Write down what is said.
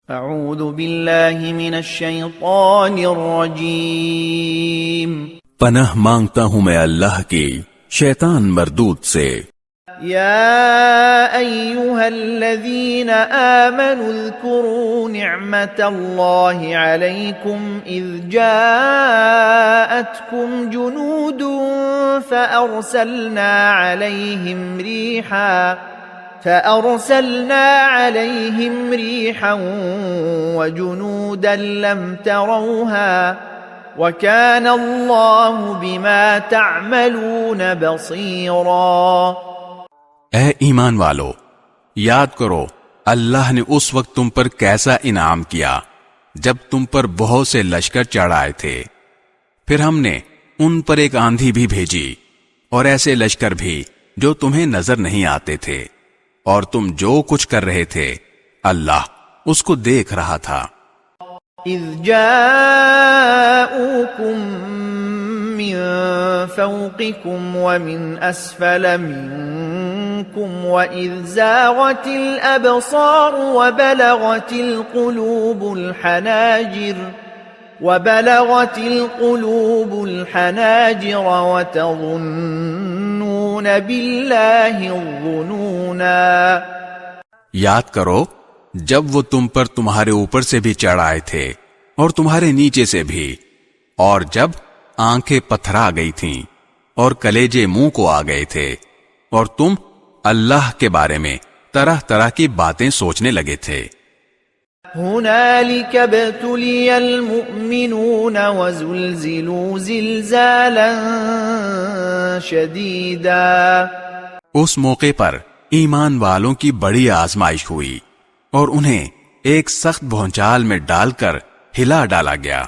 اعوذ باللہ من الشیطان الرجیم پناہ مانگتا ہوں میں اللہ کی شیطان مردود سے۔ یا ایہا الذین آمنوا اذکروا نعمت اللہ علیکم اذ جاءتکم جنود فأرسلنا علیہم ریحا وجنودا لم تروها وَكَانَ اللَّهُ بِمَا تَعْمَلُونَ بَصِيرًا۔ اے ایمان والو، یاد کرو اللہ نے اس وقت تم پر کیسا انعام کیا جب تم پر بہت سے لشکر چڑھ آئے تھے، پھر ہم نے ان پر ایک آندھی بھی بھیجی اور ایسے لشکر بھی جو تمہیں نظر نہیں آتے تھے، اور تم جو کچھ کر رہے تھے اللہ اس کو دیکھ رہا تھا۔ اذ جاءوكم من فوقكم ومن اسفل منكم واذ زاغت الابصار وبلغت القلوب الحناجر وتظنون بالله الظنونا۔ یاد کرو جب وہ تم پر تمہارے اوپر سے بھی چڑھ آئے تھے اور تمہارے نیچے سے بھی، اور جب آنکھیں پتھرا گئی تھیں اور کلیجے منہ کو آ گئے تھے، اور تم اللہ کے بارے میں طرح طرح کی باتیں سوچنے لگے تھے۔ هنالك ابتلي المؤمنون وزلزلوا زلزالا شديدا۔ اس موقع پر ایمان والوں کی بڑی آزمائش ہوئی اور انہیں ایک سخت بھونچال میں ڈال کر ہلا ڈالا گیا۔